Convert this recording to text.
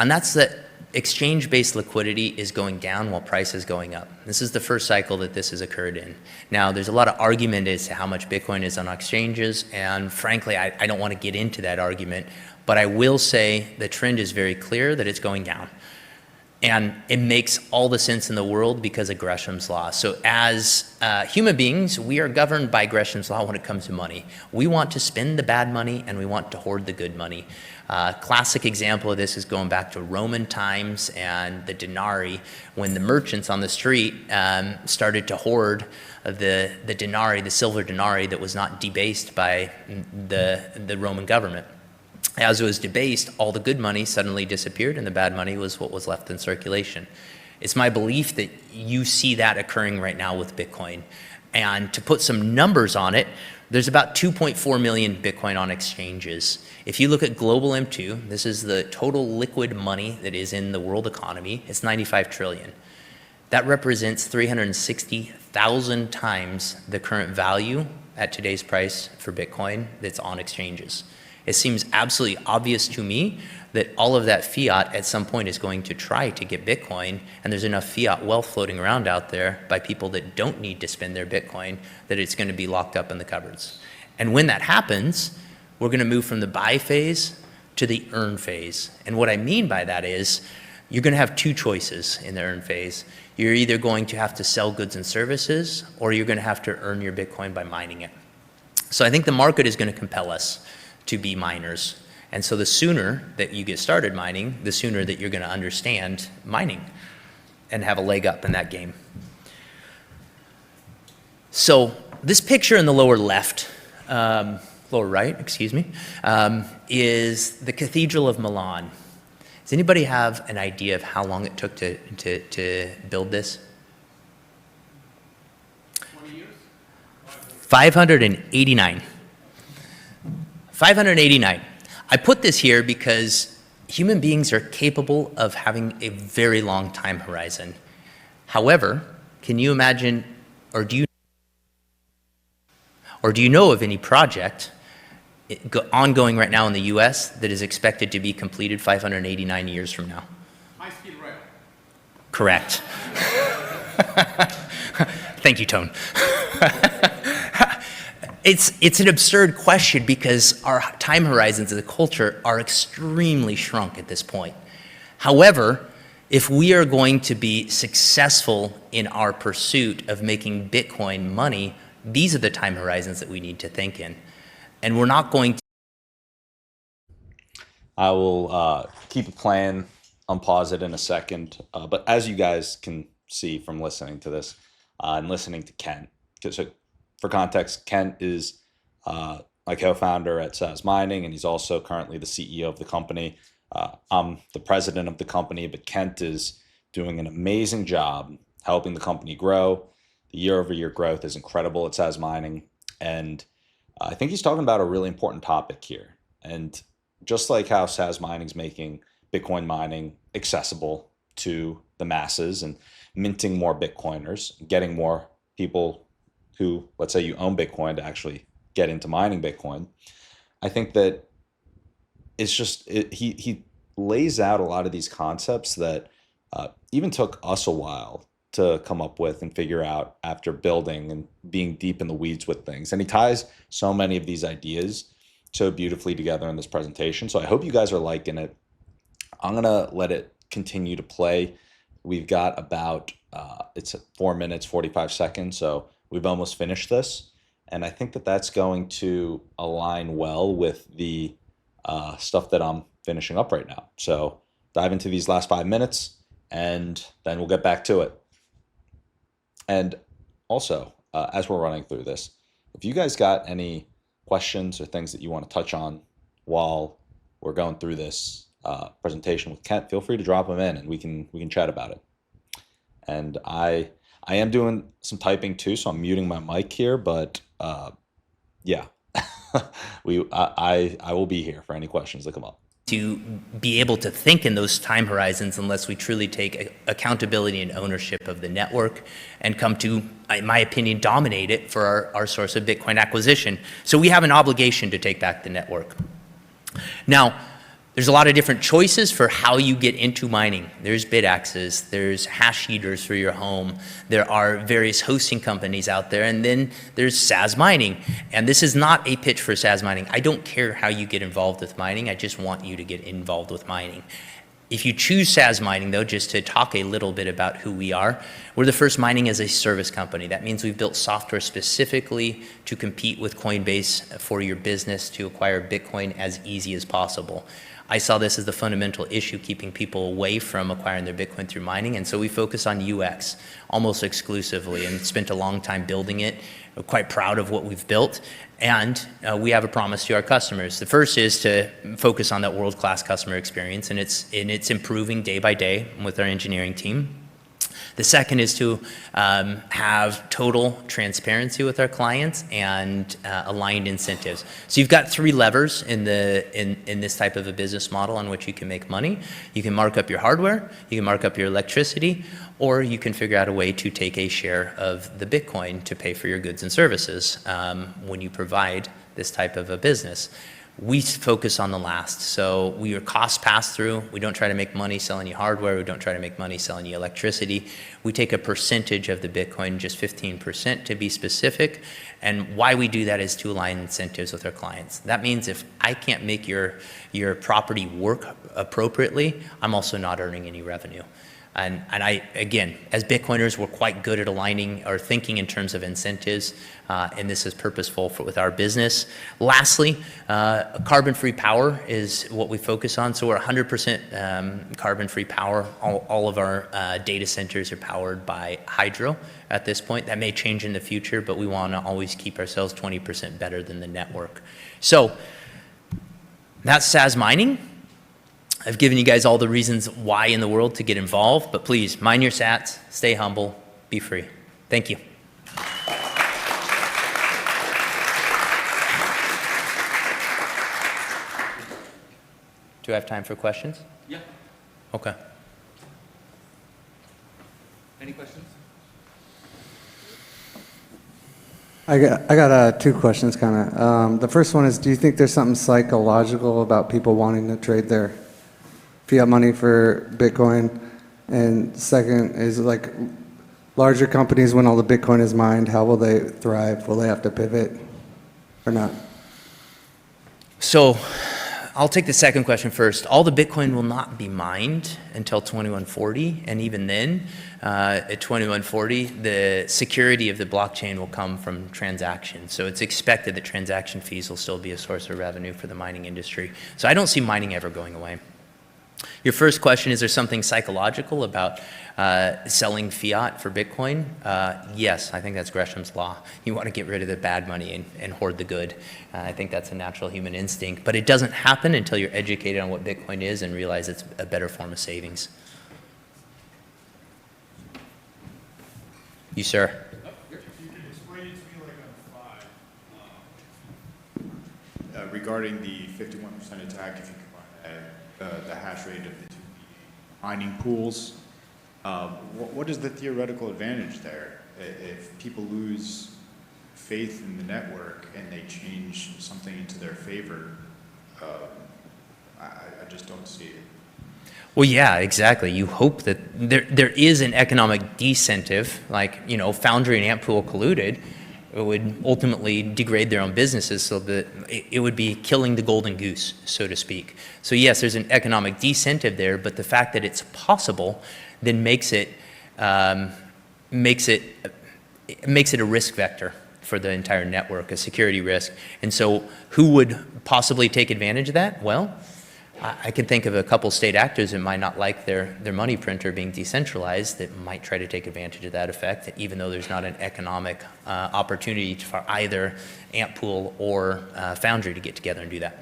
And that's that exchange-based liquidity is going down while price is going up. This is the first cycle that this has occurred in. Now, there's a lot of argument as to how much Bitcoin is on exchanges, and frankly, I don't want to get into that argument, but I will say the trend is very clear that it's going down. And it makes all the sense in the world because of Gresham's law. So as human beings, we are governed by Gresham's law when it comes to money. We want to spend the bad money and we want to hoard the good money. Classic example of this is going back to Roman times and the denarii, when the merchants on the street started to hoard the denarii, the silver denarii that was not debased by the Roman government. As it was debased, all the good money suddenly disappeared and the bad money was what was left in circulation. It's my belief that you see that occurring right now with Bitcoin. And to put some numbers on it, there's about 2.4 million Bitcoin on exchanges. If you look at global M2, this is the total liquid money that is in the world economy, it's 95 trillion. That represents 360,000 times the current value at today's price for Bitcoin that's on exchanges. It seems absolutely obvious to me that all of that fiat at some point is going to try to get Bitcoin, and there's enough fiat wealth floating around out there by people that don't need to spend their Bitcoin that it's going to be locked up in the cupboards. And when that happens, we're going to move from the buy phase to the earn phase. And what I mean by that is you're going to have two choices in the earn phase. You're either going to have to sell goods and services, or you're going to have to earn your Bitcoin by mining it. So I think the market is going to compel us to be miners. And so the sooner that you get started mining, the sooner that you're going to understand mining and have a leg up in that game. So this picture in the lower left, lower right, excuse me, is the Cathedral of Milan. Does anybody have an idea of how long it took to build this? 20 years? 589. 589. I put this here because human beings are capable of having a very long time horizon. However, can you imagine, or do you know of any project ongoing right now in the US that is expected to be completed 589 years from now? High-speed rail. Correct. Thank you, Tone. It's an absurd question because our time horizons as a culture are extremely shrunk at this point. However, if we are going to be successful in our pursuit of making Bitcoin money, these are the time horizons that we need to think in. And we're not going to. I will keep it playing, unpause it in a second. But as you guys can see from listening to this and listening to Kent, so for context, Kent is my co-founder at Saz Mining, and he's also currently the CEO of the company. I'm the president of the company, but Kent is doing an amazing job helping the company grow. The year-over-year growth is incredible at Saz Mining, and I think he's talking about a really important topic here. And just like how Saz Mining is making Bitcoin mining accessible to the masses and minting more Bitcoiners, getting more people who, let's say you own Bitcoin, to actually get into mining Bitcoin. I think that it's just, he lays out a lot of these concepts that even took us a while to come up with and figure out after building and being deep in the weeds with things. And he ties so many of these ideas so beautifully together in this presentation. So I hope you guys are liking it. I'm gonna let it continue to play. We've got about, it's 4 minutes, 45 seconds. So we've almost finished this. And I think that that's going to align well with the stuff that I'm finishing up right now. So dive into these last 5 minutes and then we'll get back to it. And also, as we're running through this, if you guys got any questions or things that you want to touch on while we're going through this presentation with Kent, feel free to drop them in and we can chat about it. And I am doing some typing too, so I'm muting my mic here, but yeah, I will be here for any questions that come up. To be able to think in those time horizons unless we truly take accountability and ownership of the network and come to, in my opinion, dominate it for our source of Bitcoin acquisition. So we have an obligation to take back the network. Now, There's a lot of different choices for how you get into mining. There's bid-axes, there's hash heaters for your home, there are various hosting companies out there, and then there's SaaS mining. And this is not a pitch for SaaS mining. I don't care how you get involved with mining, I just want you to get involved with mining. If you choose SaaS mining, though, just to talk a little bit about who we are, we're the first mining as a service company. That means we've built software specifically to compete with Coinbase for your business to acquire Bitcoin as easy as possible. I saw this as the fundamental issue, keeping people away from acquiring their Bitcoin through mining, and so we focus on UX almost exclusively and spent a long time building it. We're quite proud of what we've built, and we have a promise to our customers. The first is to focus on that world-class customer experience, and it's improving day by day with our engineering team. The second is to have total transparency with our clients and aligned incentives. So you've got three levers in this type of a business model on which you can make money. You can mark up your hardware, you can mark up your electricity, or you can figure out a way to take a share of the Bitcoin to pay for your goods and services when you provide this type of a business. We focus on the last. So we are cost pass-through. We don't try to make money selling you hardware. We don't try to make money selling you electricity. We take a percentage of the Bitcoin, just 15% to be specific. And why we do that is to align incentives with our clients. That means if I can't make your property work appropriately, I'm also not earning any revenue. And I, again, as Bitcoiners, we're quite good at aligning or thinking in terms of incentives, and this is purposeful with our business. Lastly, carbon-free power is what we focus on. So we're 100% carbon-free power. All of our data centers are powered by hydro at this point. That may change in the future, but we want to always keep ourselves 20% better than the network. So that's SaaS mining. I've given you guys all the reasons why in the world to get involved, but please mind your sats, stay humble, be free. Thank you. Do I have time for questions? Yeah. Okay. Any questions? I got two questions, kind of. The first one is, do you think there's something psychological about people wanting to trade their fiat money for Bitcoin? And second is, like, larger companies, when all the Bitcoin is mined, how will they thrive? Will they have to pivot or not? So I'll take the second question first. All the Bitcoin will not be mined until 2140, and even then, at 2140, the security of the blockchain will come from transactions. So it's expected that transaction fees will still be a source of revenue for the mining industry. So I don't see mining ever going away. Your first question, is there something psychological about selling fiat for Bitcoin? Yes, I think that's Gresham's law. You want to get rid of the bad money and hoard the good. I think that's a natural human instinct, but it doesn't happen until you're educated on what Bitcoin is and realize it's a better form of savings. You, sir. If you could explain it to me like on the fly, regarding the 51% attack, if you combine the hash rate of the two mining pools, what is the theoretical advantage there? If people lose faith in the network and they change something into their favor, I just don't see it. Well, yeah, exactly. You hope that there is an economic disincentive, like, you know, Foundry and Amp Pool colluded, it would ultimately degrade their own businesses, so that it would be killing the golden goose, so to speak. So yes, there's an economic disincentive there, but the fact that it's possible then makes it a risk vector for the entire network, a security risk. And so who would possibly take advantage of that? Well, I can think of a couple state actors that might not like their money printer being decentralized, that might try to take advantage of that effect, even though there's not an economic opportunity for either Amp Pool or Foundry to get together and do that.